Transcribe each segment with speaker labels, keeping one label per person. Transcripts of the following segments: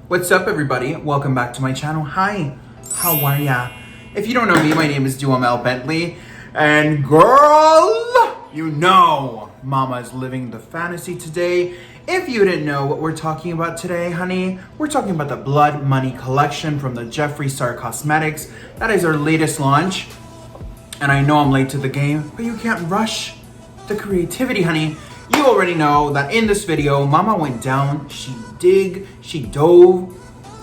Speaker 1: What's up, everybody? Welcome back to my channel. Hi, how are ya? If you don't know me, my name is Duamel Bentley, and girl, you know Mama's living the fantasy today. If you didn't know what we're talking about today, honey, we're talking about the Blood Money collection from the Jeffree Star Cosmetics. That is our latest launch, and I know I'm late to the game, but you can't rush the creativity, honey. You already know that in this video, Mama went down, she dove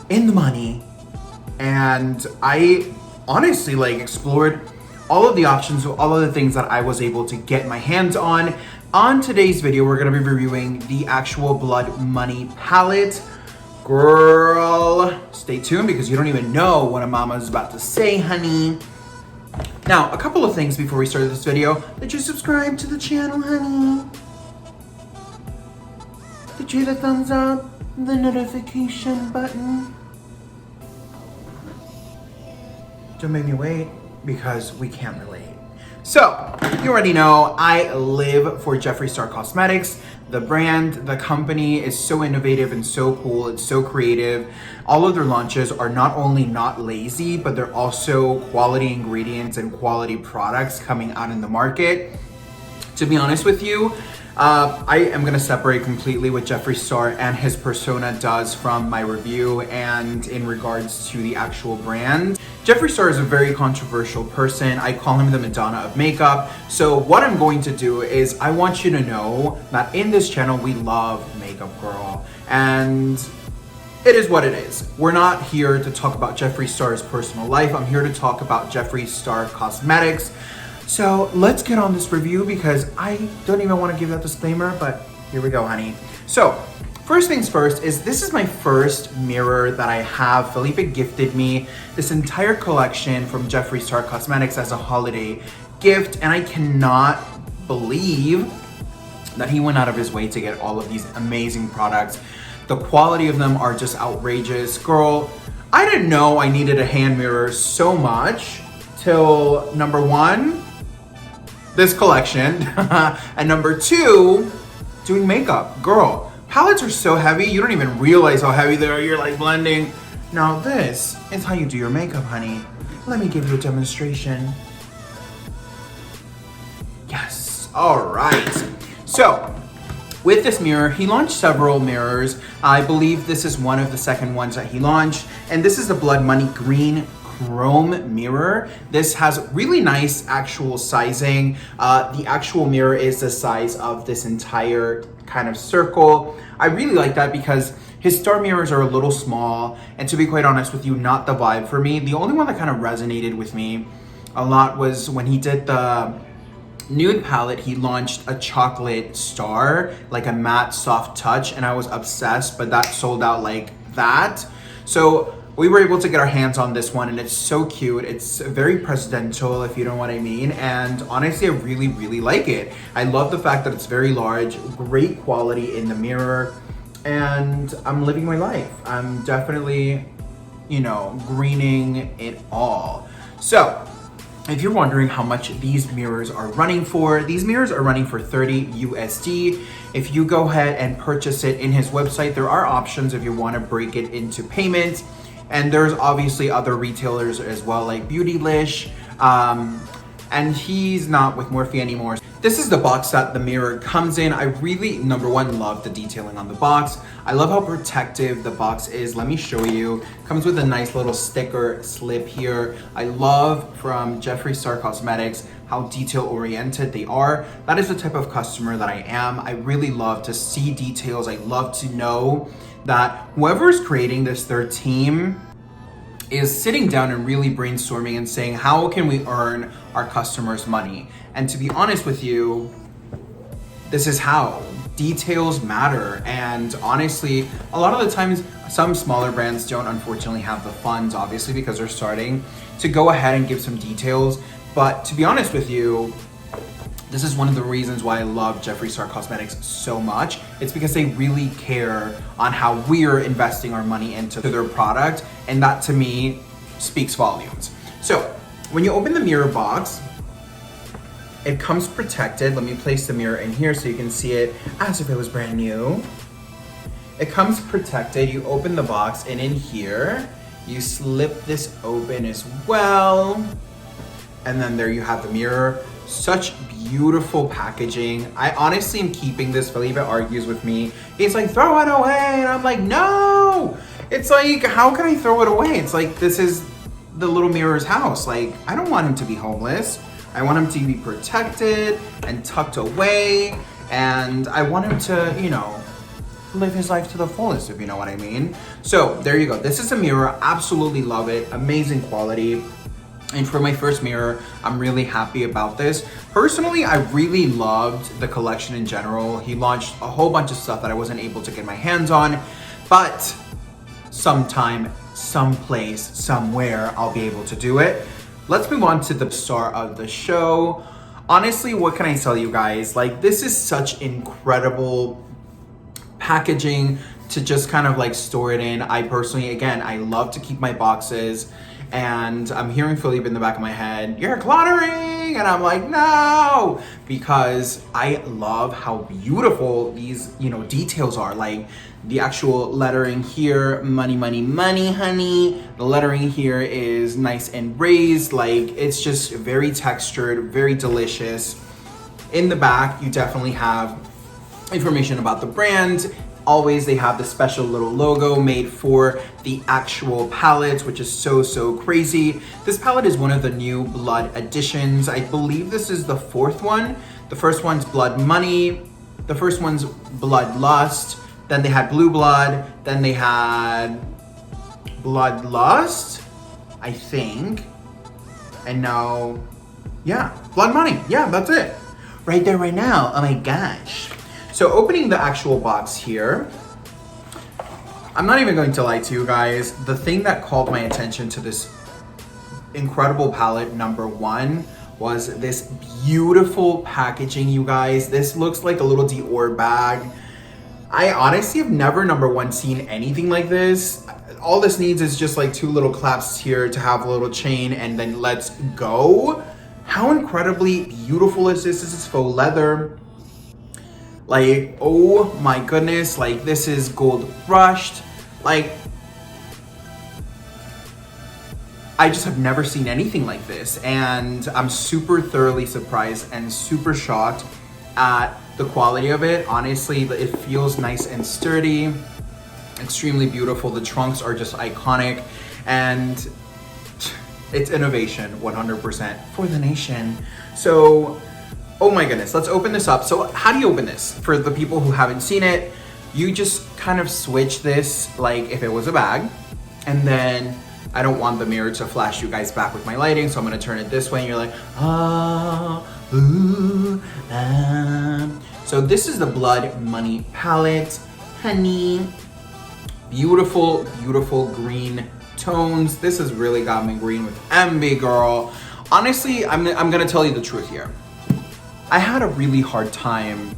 Speaker 1: in the money, and I honestly explored all of the options, all of the things that I was able to get my hands on. On today's video, we're gonna be reviewing the actual Blood Money palette. Girl, stay tuned because you don't even know what a mama is about to say, honey. Now, a couple of things before we start this video. Did you subscribe to the channel, honey? Did you hit the thumbs up? The notification button? Don't make me wait because we can't relate. So, you already know I live for Jeffree Star Cosmetics. The brand, the company is so innovative and so cool. It's so creative. All of their launches are not only not lazy, but they're also quality ingredients and quality products coming out in the market. To be honest with you, I am gonna separate completely what Jeffree Star and his persona does from my review and in regards to the actual brand. Jeffree Star is a very controversial person. I call him the Madonna of makeup. So what I'm going to do is I want you to know that in this channel, we love Makeup Girl. And it is what it is. We're not here to talk about Jeffree Star's personal life. I'm here to talk about Jeffree Star Cosmetics. So let's get on this review because I don't even want to give that disclaimer, but here we go, honey. So first things first is this is my first mirror that I have. Felipe gifted me this entire collection from Jeffree Star Cosmetics as a holiday gift, and I cannot believe that he went out of his way to get all of these amazing products. The quality of them are just outrageous. Girl, I didn't know I needed a hand mirror so much till number one, this collection, and number two, doing makeup. Girl, palettes are so heavy, you don't even realize how heavy they are. You're like blending. Now this is how you do your makeup, honey. Let me give you a demonstration. Yes, all right. So, with this mirror, he launched several mirrors. I believe this is one of the second ones that he launched, and this is the Blood Money Green Chrome mirror. This has really nice actual sizing. The actual mirror is the size of this entire kind of circle. I really like that because his star mirrors are a little small, and to be quite honest with you, not the vibe for me. The only one that kind of resonated with me a lot was when he did the nude palette. He launched a chocolate star, like a matte soft touch, and I was obsessed, but that sold out like that. So we were able to get our hands on this one, and it's so cute. It's very presidential, if you know what I mean. And honestly, I really, really like it. I love the fact that it's very large, great quality in the mirror, and I'm living my life. I'm definitely, greening it all. So, if you're wondering how much these mirrors are running for, these mirrors are running for 30 USD. If you go ahead and purchase it in his website, there are options if you want to break it into payments. And there's obviously other retailers as well, like Beautylish, and he's not with Morphe anymore. This is the box that the mirror comes in. I really, number one, love the detailing on the box. I love how protective the box is. Let me show you. Comes with a nice little sticker slip here. I love from Jeffree Star Cosmetics how detail oriented they are. That is the type of customer that I am. I really love to see details. I love to know that whoever's creating this, their team is sitting down and really brainstorming and saying, how can we earn our customers money? And to be honest with you, this is how. Details matter. And honestly, a lot of the times, some smaller brands don't unfortunately have the funds, obviously, because they're starting to go ahead and give some details. But to be honest with you, this is one of the reasons why I love Jeffree Star Cosmetics so much. It's because they really care on how we're investing our money into their product, and that to me speaks volumes. So when you open the mirror box, it comes protected. Let me place the mirror in here so you can see it as if it was brand new. it comes protected. You open the box, and in here, you slip this open as well. And then there you have the mirror. Such beautiful packaging. I honestly am keeping this. Felipe argues with me. He's like, throw it away. And I'm like, no. It's like, how can I throw it away? It's like, this is the little mirror's house. Like, I don't want him to be homeless. I want him to be protected and tucked away. And I want him to, you know, live his life to the fullest, if you know what I mean. So there you go. This is a mirror. Absolutely love it. Amazing quality. And for my first mirror, I'm really happy about this. Personally, I really loved the collection in general. He launched a whole bunch of stuff that I wasn't able to get my hands on, but sometime, someplace, somewhere, I'll be able to do it. Let's move on to the star of the show. Honestly, what can I tell you guys? Like, this is such incredible packaging to just kind of like store it in. I personally, again, I love to keep my boxes. And I'm hearing Felipe in the back of my head, you're cluttering! And I'm like, no! Because I love how beautiful these, you know, details are. Like the actual lettering here, money, money, money, honey. The lettering here is nice and raised. Like, it's just very textured, very delicious. In the back, you definitely have information about the brand. Always, they have the special little logo made for the actual pallets, which is so crazy. This palette is one of the new blood editions. I believe this is the fourth one. The first one's Blood Money. The first one's Blood Lust. Then they had Blue Blood. Then they had Blood Lust, I think. And now, yeah, Blood Money. Yeah, that's it. Right there, right now. Oh my gosh. So opening the actual box here, I'm not even going to lie to you guys. The thing that called my attention to this incredible palette, number one, was this beautiful packaging, you guys. This looks like a little Dior bag. I honestly have never, number one, seen anything like this. All this needs is just like two little clasps here to have a little chain, and then let's go. How incredibly beautiful is this? This is faux leather. Like, oh my goodness, like this is gold brushed. Like, I just have never seen anything like this. And I'm super thoroughly surprised and super shocked at the quality of it. Honestly, it feels nice and sturdy, extremely beautiful. The trunks are just iconic, and it's innovation 100% for the nation. So, oh my goodness, let's open this up. So how do you open this? For the people who haven't seen it, you just kind of switch this like if it was a bag. And then I don't want the mirror to flash you guys back with my lighting, so I'm gonna turn it this way, and you're like, ah, ooh, ah. So this is the Blood Money palette, honey. Beautiful, beautiful green tones. This has really got me green with envy, girl. Honestly, I'm gonna tell you the truth here. I had a really hard time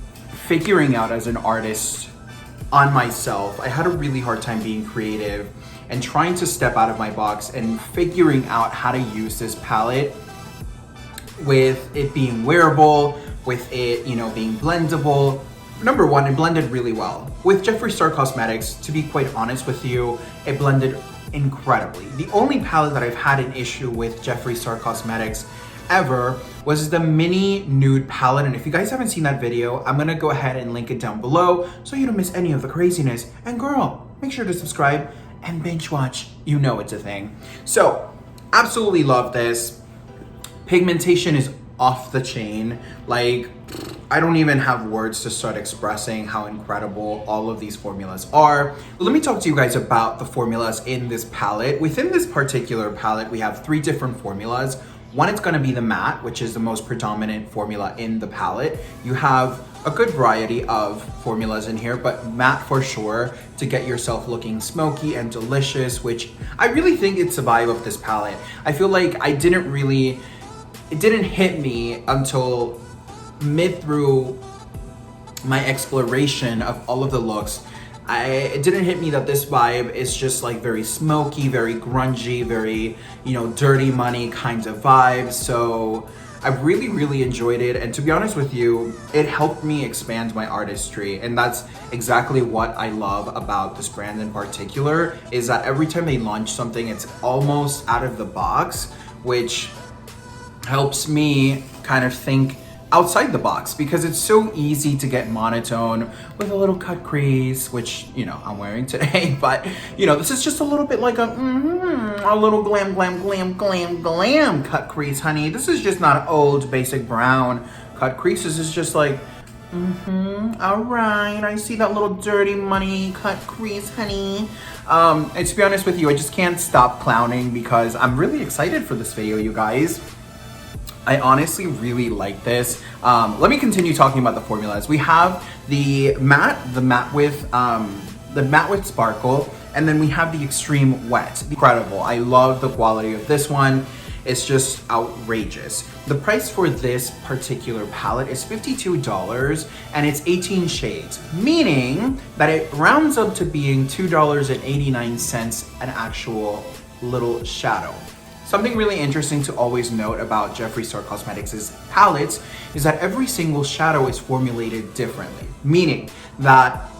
Speaker 1: figuring out as an artist on myself. I had a really hard time being creative and trying to step out of my box and figuring out how to use this palette with it being wearable, with it, you know, being blendable. Number one, it blended really well. With Jeffree Star Cosmetics, to be quite honest with you, it blended incredibly. The only palette that I've had an issue with Jeffree Star Cosmetics ever was the mini nude palette, and if you guys haven't seen that video, I'm gonna go ahead and link it down below so you don't miss any of the craziness. And girl, make sure to subscribe and binge watch. You know it's a thing. So absolutely love this. Pigmentation is off the chain. Like, I don't even have words to start expressing how incredible all of these formulas are. Let me talk to you guys about the formulas in this palette. Within this particular palette, we have 3 different formulas. One, it's gonna be the matte, which is the most predominant formula in the palette. You have a good variety of formulas in here, but matte for sure to get yourself looking smoky and delicious, which I really think it's the vibe of this palette. I feel like it didn't hit me until mid through my exploration of all of the looks. It didn't hit me that this vibe is just like very smoky, very grungy, very, you know, dirty money kinds of vibes. So I've really enjoyed it, and to be honest with you, it helped me expand my artistry, and that's exactly what I love about this brand in particular, is that every time they launch something, it's almost out of the box, which helps me kind of think outside the box, because it's so easy to get monotone with a little cut crease, which, you know, I'm wearing today. But, you know, this is just a little bit like a little glam cut crease, honey. This is just not old basic brown cut crease. This is just like, all right, I see that little dirty money cut crease, honey. And to be honest with you, I just can't stop clowning because I'm really excited for this video, you guys. I honestly really like this. Let me continue talking about the formulas. We have the matte with sparkle, and then we have the extreme wet. Incredible. I love the quality of this one. It's just outrageous. The price for this particular palette is $52, and it's 18 shades, meaning that it rounds up to being $2.89 an actual little shadow. Something really interesting to always note about Jeffree Star Cosmetics' palettes is that every single shadow is formulated differently, meaning that,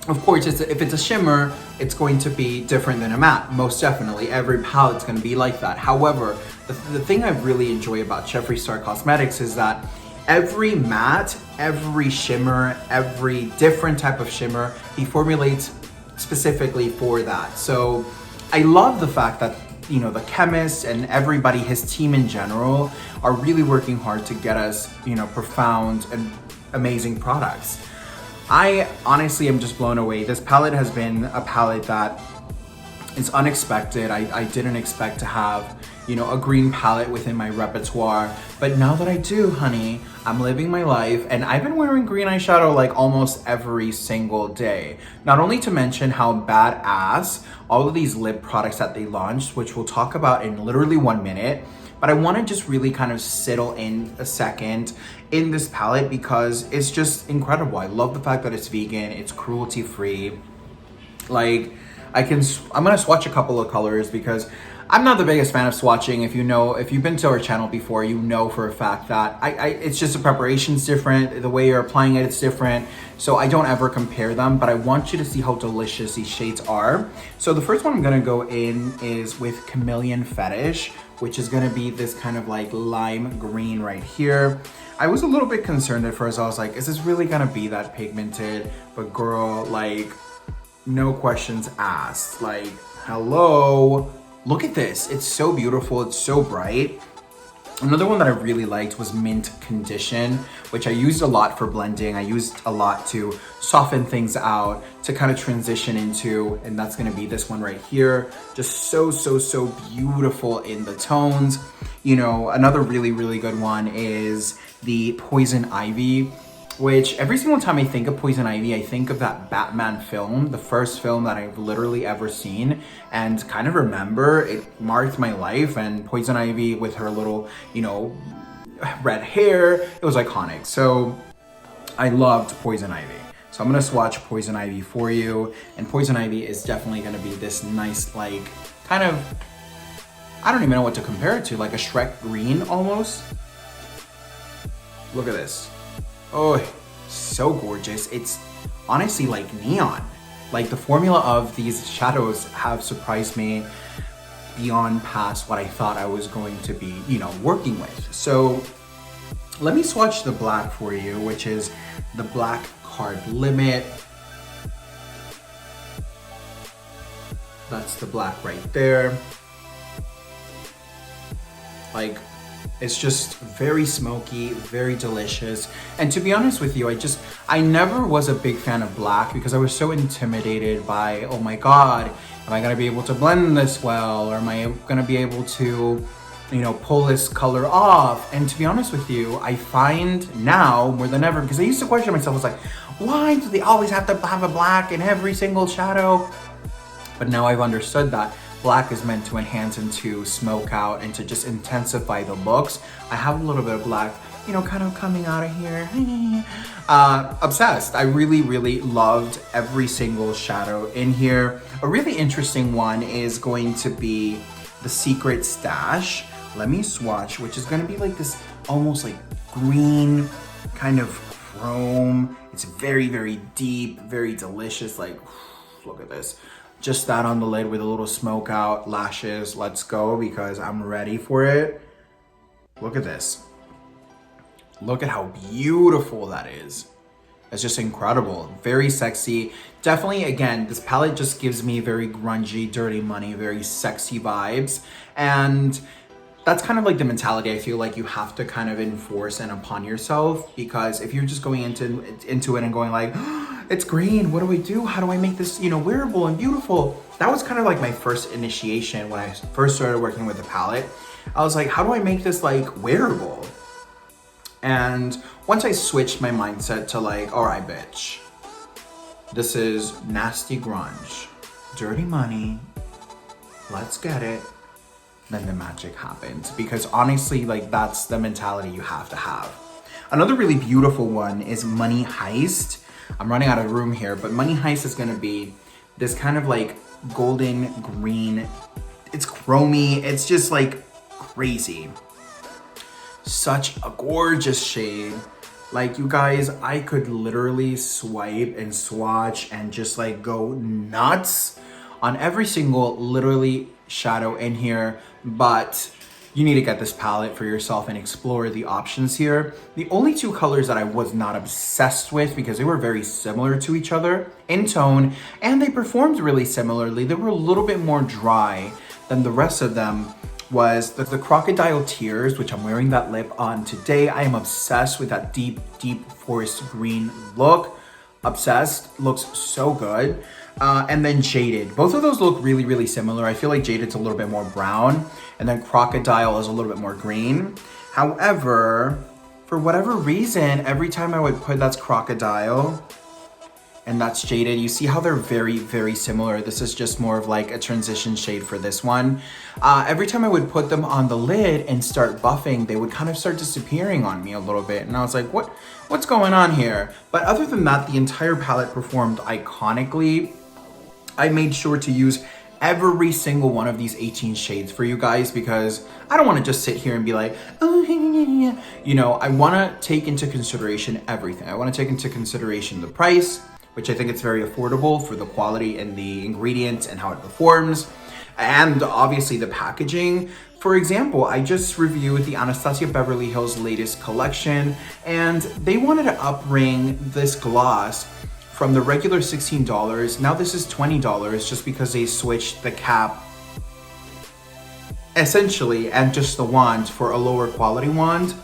Speaker 1: of course, if it's a shimmer, it's going to be different than a matte. Most definitely, every palette's going to be like that. However, the thing I really enjoy about Jeffree Star Cosmetics is that every matte, every shimmer, every different type of shimmer, he formulates specifically for that. So I love the fact that, you know, the chemists and everybody, his team in general, are really working hard to get us, you know, profound and amazing products. I honestly am just blown away. This palette has been a palette that is unexpected. I didn't expect to have, you know, a green palette within my repertoire, but now that I do, honey, I'm living my life, and I've been wearing green eyeshadow like almost every single day. Not only to mention how badass all of these lip products that they launched, which we'll talk about in literally 1 minute, but I want to just really kind of settle in a second in this palette because it's just incredible. I love the fact that it's vegan, it's cruelty free. Like, I'm gonna swatch a couple of colors because I'm not the biggest fan of swatching. If you've been to our channel before, you know for a fact that it's just the preparation's different, the way you're applying it, it's different. So I don't ever compare them, but I want you to see how delicious these shades are. So the first one I'm gonna go in is with Chameleon Fetish, which is gonna be this kind of like lime green right here. I was a little bit concerned at first. I was like, is this really gonna be that pigmented? But girl, like, no questions asked. Like, hello. Look at this, it's so beautiful, it's so bright. Another one that I really liked was Mint Condition, which I used a lot for blending. I used a lot to soften things out, to kind of transition into, and that's gonna be this one right here. Just so beautiful in the tones. You know, another really good one is the Poison Ivy, which every single time I think of Poison Ivy, I think of that Batman film, the first film that I've literally ever seen, and kind of remember it marked my life. And Poison Ivy with her little, you know, red hair, it was iconic. So I loved Poison Ivy. So I'm gonna swatch Poison Ivy for you, and Poison Ivy is definitely gonna be this nice, like, kind of, I don't even know what to compare it to, like a Shrek green almost. Look at this. Oh, so gorgeous. It's honestly like neon. Like, the formula of these shadows have surprised me beyond past what I thought I was going to be, you know, working with. So let me swatch the black for you, which is the Black Card Limit. That's the black right there. Like, it's just very smoky, very delicious. And to be honest with you, I never was a big fan of black because I was so intimidated by, oh my God, am I gonna be able to blend this well? Or am I gonna be able to, you know, pull this color off? And to be honest with you, I find now more than ever, because I used to question myself, I was like, why do they always have to have a black in every single shadow? But now I've understood that black is meant to enhance and to smoke out and to just intensify the looks. I have a little bit of black, you know, kind of coming out of here. Obsessed. I really loved every single shadow in here. A really interesting one is going to be the Secret Stash. Let me swatch, which is going to be like this almost like green, kind of chrome. It's very, very deep, very delicious. Like, look at this. Just that on the lid with a little smoke out, lashes. Let's go, because I'm ready for it. Look at this. Look at how beautiful that is. It's just incredible. Very sexy. Definitely, again, this palette just gives me very grungy, Dirty Money, very sexy vibes. And that's kind of like the mentality I feel like you have to kind of enforce and upon yourself, because if you're just going into it and going like, oh, it's green, what do I do? How do I make this, wearable and beautiful? That was kind of like my first initiation when I first started working with the palette. I was like, how do I make this like wearable? And once I switched my mindset to like, all right, bitch, this is nasty grunge, Dirty Money, let's get it. Then the magic happens, because honestly, like, that's the mentality you have to have. Another really beautiful one is Money Heist. I'm running out of room here, but Money Heist is gonna be this kind of like golden green. It's chromy, it's just like crazy. Such a gorgeous shade. Like, you guys, I could literally swipe and swatch and just like go nuts on every single literally shadow in here, but you need to get this palette for yourself and explore the options here. The only two colors that I was not obsessed with, because they were very similar to each other in tone and they performed really similarly, they were a little bit more dry than the rest of them, was the Crocodile Tears, which I'm wearing that lip on today. I am obsessed with that deep, deep forest green look. Obsessed, looks so good. And then Jaded. Both of those look really, really similar. I feel like Jaded's a little bit more brown, and then Crocodile is a little bit more green. However, for whatever reason, every time I would put, that's Crocodile, and that's Jaded. You see how they're very, very similar. This is just more of like a transition shade for this one. Every time I would put them on the lid and start buffing, they would kind of start disappearing on me a little bit. And I was like, what's going on here? But other than that, the entire palette performed iconically. I made sure to use every single one of these 18 shades for you guys, because I don't want to just sit here and be like, oh, I want to take into consideration everything. I want to take into consideration the price, which I think it's very affordable for the quality and the ingredients and how it performs, and obviously the packaging. For example, I just reviewed the Anastasia Beverly Hills latest collection, and they wanted to upring this gloss from the regular $16. Now this is $20, just because they switched the cap essentially, and just the wand for a lower quality wand.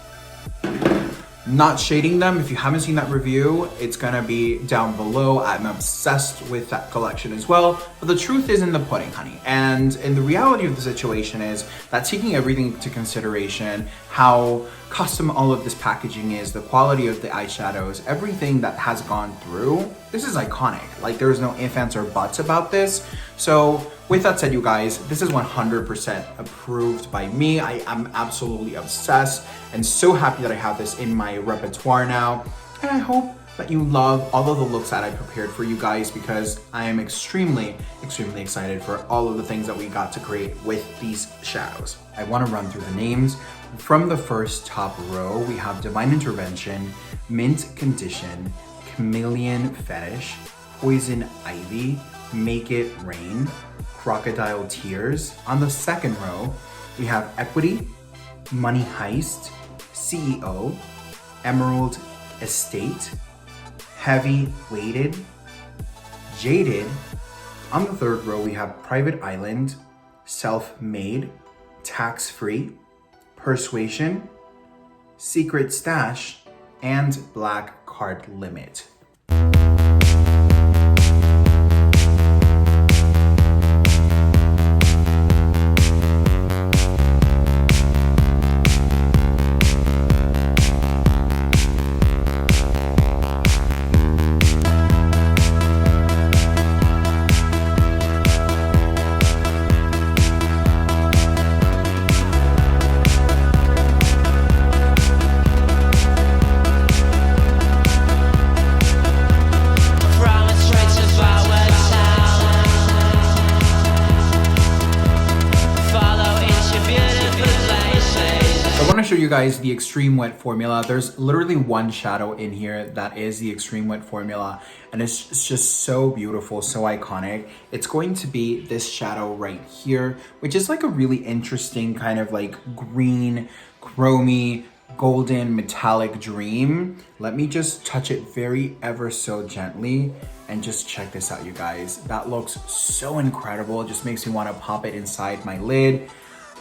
Speaker 1: Not shading them. If you haven't seen that review, it's gonna be down below. I'm obsessed with that collection as well. But the truth is in the pudding, honey. And the reality of the situation is that, taking everything into consideration, how custom all of this packaging is, the quality of the eyeshadows, everything that has gone through, this is iconic. Like, there's no ifs, ands, or buts about this. So with that said, you guys, this is 100% approved by me. I am absolutely obsessed and so happy that I have this in my repertoire now. And I hope that you love all of the looks that I prepared for you guys, because I am extremely, extremely excited for all of the things that we got to create with these shadows. I want to run through the names. From the first top row, we have Divine Intervention, Mint Condition, Chameleon Fetish, Poison Ivy, Make It Rain, Crocodile Tears. On the second row, we have Equity, Money Heist, CEO, Emerald Estate, Heavy Weighted, Jaded. On the third row, we have Private Island, Self-Made, Tax Free, Persuasion, Secret Stash, and Black Card Limit. show you guys the Extreme Wet formula. There's literally one shadow in here that is the Extreme Wet formula, and it's just so beautiful, so iconic. It's going to be this shadow right here, which is like a really interesting kind of like green, chromy, golden, metallic dream. Let me just touch it very ever so gently and just check this out, you guys. That looks so incredible. It just makes me want to pop it inside my lid.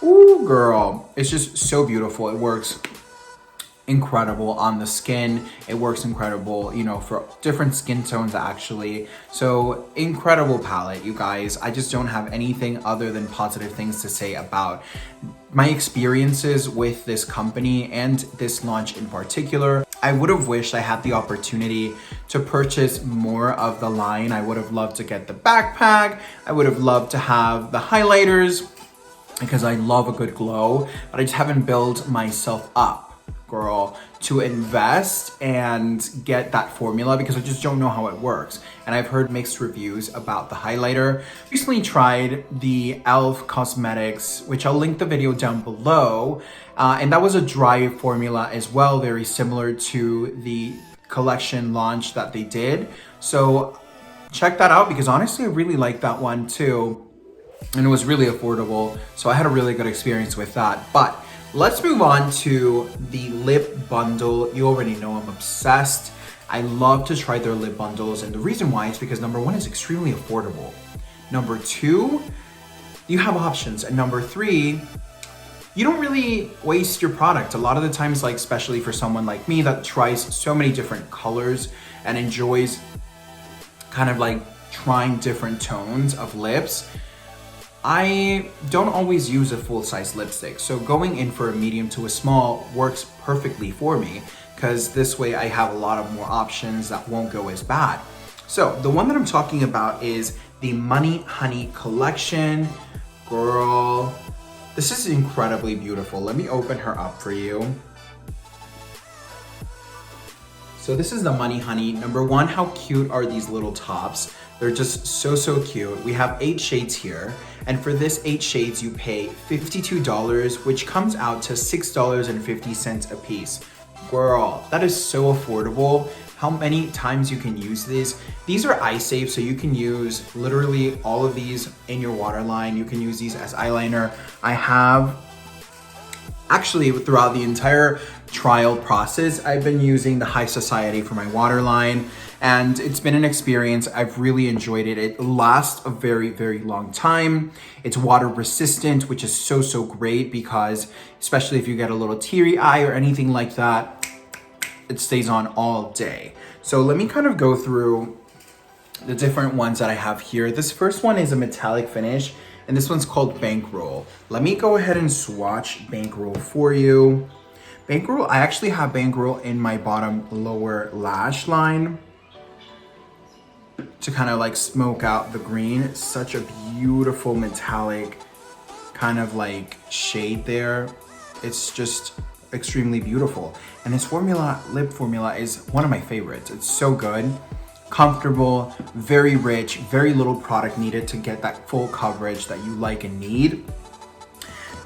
Speaker 1: Ooh, girl, it's just so beautiful. It works incredible on the skin. It works incredible, you know, for different skin tones actually. So incredible palette, you guys. I just don't have anything other than positive things to say about my experiences with this company and this launch in particular. I would have wished I had the opportunity to purchase more of the line. I would have loved to get the backpack. I would have loved to have the highlighters, because I love a good glow, but I just haven't built myself up, girl, to invest and get that formula because I just don't know how it works. And I've heard mixed reviews about the highlighter. Recently tried the e.l.f. Cosmetics, which I'll link the video down below. And that was a dry formula as well, very similar to the collection launch that they did. So check that out because honestly, I really like that one too. And it was really affordable, so I had a really good experience with that. But let's move on to the lip bundle. You already know I'm obsessed. I love to try their lip bundles, and the reason why is because number one, it's extremely affordable. Number two, you have options, and number three, you don't really waste your product. A lot of the times, like especially for someone like me that tries so many different colors and enjoys kind of like trying different tones of lips, I don't always use a full-size lipstick, so going in for a medium to a small works perfectly for me because this way I have a lot of more options that won't go as bad. So the one that I'm talking about is the Money Honey collection. Girl, this is incredibly beautiful. Let me open her up for you. So this is the Money Honey. Number one, how cute are these little tops? They're just so cute. We have 8 shades here. And for this 8 shades, you pay $52, which comes out to $6.50 a piece. Girl, that is so affordable. How many times you can use these? These are eye safe, so you can use literally all of these in your waterline. You can use these as eyeliner. I have, actually throughout the entire trial process, I've been using the High Society for my waterline, and it's been an experience. I've really enjoyed it. It lasts a very long time. It's water resistant, which is so great because especially if you get a little teary eye or anything like that, it stays on all day. So let me kind of go through the different ones that I have here. This first one is a metallic finish, and this one's called Bankroll. Let me go ahead and swatch Bankroll for you. Bankroll, I actually have Bankroll in my bottom lower lash line to kind of like smoke out the green. It's such a beautiful metallic kind of like shade there. It's just extremely beautiful. And this formula, lip formula, is one of my favorites. It's so good, comfortable, very rich, very little product needed to get that full coverage that you like and need.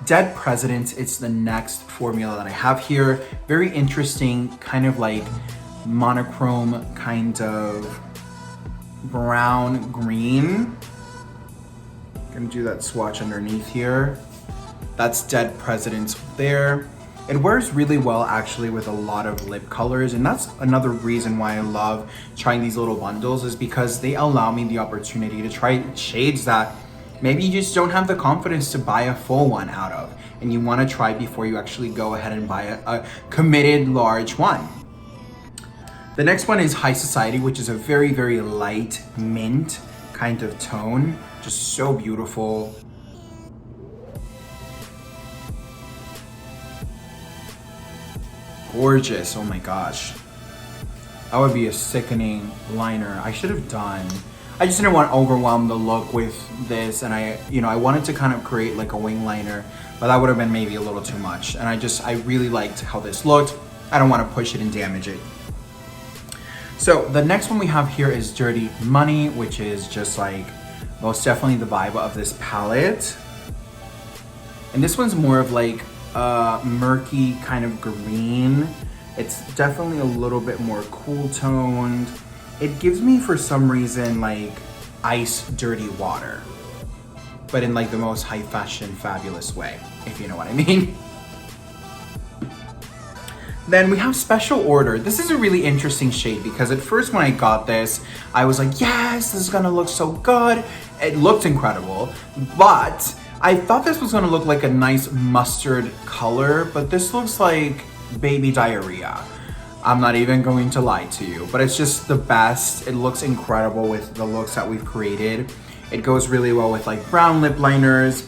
Speaker 1: Dead Presidents, it's the next formula that I have here. Very interesting, kind of like monochrome, kind of brown green. I'm gonna do that swatch underneath here. That's Dead Presidents there. It wears really well actually with a lot of lip colors, and that's another reason why I love trying these little bundles, is because they allow me the opportunity to try shades that maybe you just don't have the confidence to buy a full one out of, and you want to try before you actually go ahead and buy a committed large one. The next one is High Society, which is a very light mint kind of tone. Just so beautiful. Gorgeous, oh my gosh. That would be a sickening liner. I should have done. I just didn't want to overwhelm the look with this, and I wanted to kind of create like a wing liner, but that would have been maybe a little too much. And I really liked how this looked. I don't want to push it and damage it. So the next one we have here is Dirty Money, which is just like most definitely the vibe of this palette. And this one's more of like a murky kind of green. It's definitely a little bit more cool toned. It gives me, for some reason, like ice dirty water, but in like the most high fashion, fabulous way, if you know what I mean. Then we have Special Order. This is a really interesting shade because at first when I got this, I was like, yes, this is gonna look so good. It looked incredible, but I thought this was gonna look like a nice mustard color, but this looks like baby diarrhea. I'm not even going to lie to you, but it's just the best. It looks incredible with the looks that we've created. It goes really well with like brown lip liners.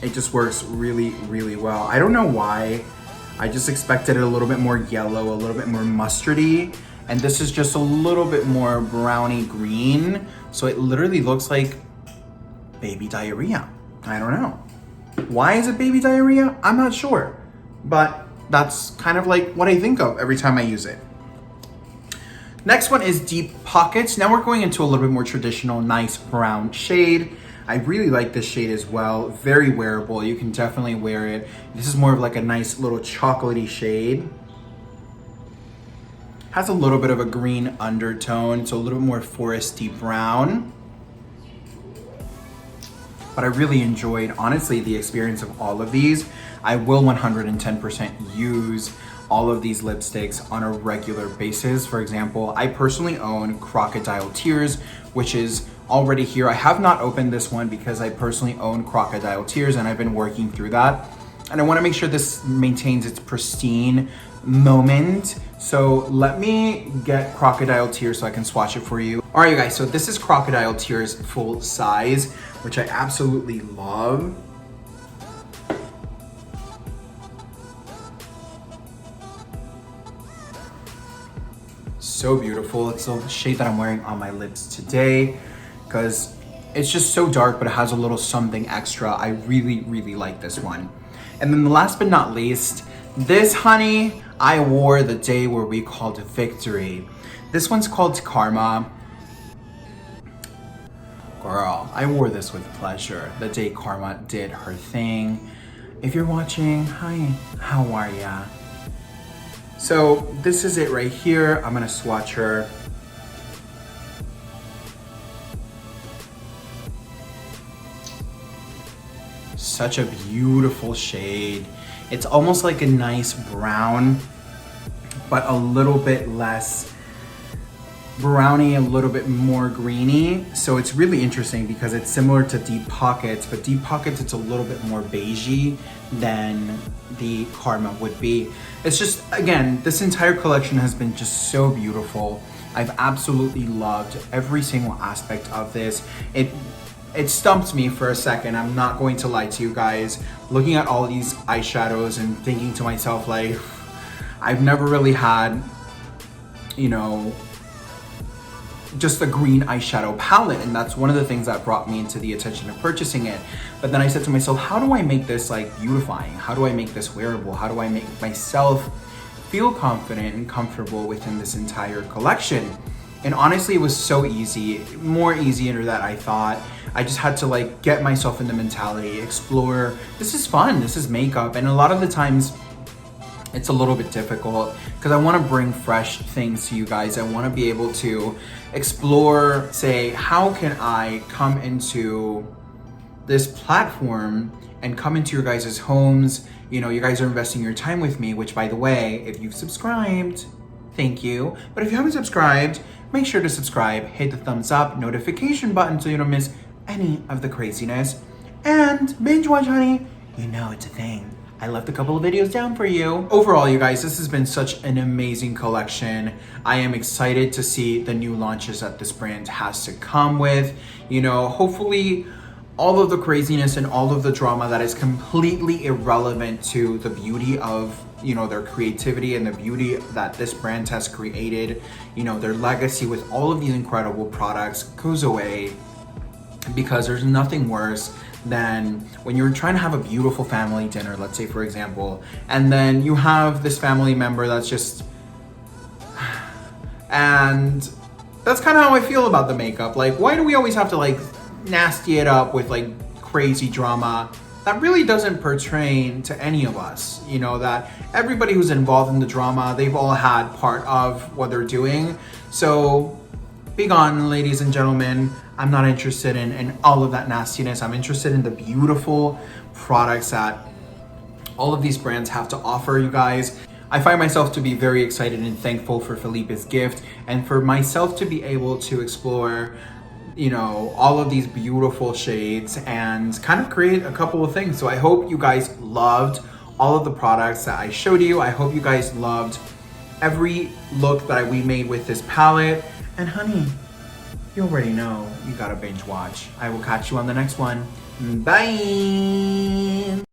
Speaker 1: It just works really, really well. I don't know why. I just expected it a little bit more yellow, a little bit more mustardy, and this is just a little bit more browny green. So it literally looks like baby diarrhea. I don't know. Why is it baby diarrhea? I'm not sure, but that's kind of like what I think of every time I use it. Next one is Deep Pockets. Now we're going into a little bit more traditional, nice brown shade. I really like this shade as well. Very wearable. You can definitely wear it. This is more of like a nice little chocolatey shade. Has a little bit of a green undertone, so a little bit more foresty brown. But I really enjoyed, honestly, the experience of all of these. I will 110% use all of these lipsticks on a regular basis. For example, I personally own Crocodile Tears, which is already here. I have not opened this one because I personally own Crocodile Tears and I've been working through that. And I want to make sure this maintains its pristine moment. So let me get Crocodile Tears so I can swatch it for you. All right, you guys, so this is Crocodile Tears full size, which I absolutely love. So beautiful. It's the shade that I'm wearing on my lips today because it's just so dark, but it has a little something extra. I really, really like this one. And then the last but not least, this honey, I wore the day where we called victory. This one's called Karma. Girl, I wore this with pleasure the day Karma did her thing. If you're watching, hi, how are ya? So this is it right here. I'm gonna swatch her. Such a beautiful shade. It's almost like a nice brown, but a little bit less browny, a little bit more greeny. So it's really interesting because it's similar to Deep Pockets, but Deep Pockets, it's a little bit more beigey than the Karma would be. It's just, again, this entire collection has been just so beautiful. I've absolutely loved every single aspect of this. It stumped me for a second, I'm not going to lie to you guys. Looking at all these eyeshadows and thinking to myself, like, I've never really had, you know, just a green eyeshadow palette, and that's one of the things that brought me into the attention of purchasing it. But then I said to myself, how do I make this like beautifying? How do I make this wearable? How do I make myself feel confident and comfortable within this entire collection? And honestly, it was so easy, more easier than I thought. I just had to like get myself in the mentality, explore. This is fun, this is makeup, and a lot of the times it's a little bit difficult because I want to bring fresh things to you guys. I want to be able to explore, say, how can I come into this platform and come into your guys' homes? You know, you guys are investing your time with me, which, by the way, if you've subscribed, thank you. But if you haven't subscribed, make sure to subscribe, hit the thumbs up, notification button so you don't miss any of the craziness. And binge watch, honey. You know it's a thing. I left a couple of videos down for you. Overall, you guys, this has been such an amazing collection. I am excited to see the new launches that this brand has to come with. You know, hopefully all of the craziness and all of the drama that is completely irrelevant to the beauty of, you know, their creativity and the beauty that this brand has created, you know, their legacy with all of these incredible products goes away, because there's nothing worse than when you're trying to have a beautiful family dinner, let's say for example, and then you have this family member that's just, and that's kind of how I feel about the makeup. Like, why do we always have to like nasty it up with like crazy drama? that really doesn't pertain to any of us. You know, that everybody who's involved in the drama, they've all had part of what they're doing. So be gone, ladies and gentlemen. I'm not interested in all of that nastiness. I'm interested in the beautiful products that all of these brands have to offer, you guys. I find myself to be very excited and thankful for Felipe's gift, and for myself to be able to explore, you know, all of these beautiful shades and kind of create a couple of things. So I hope you guys loved all of the products that I showed you. I hope you guys loved every look that we made with this palette. And honey, you already know you gotta binge watch. I will catch you on the next one. Bye.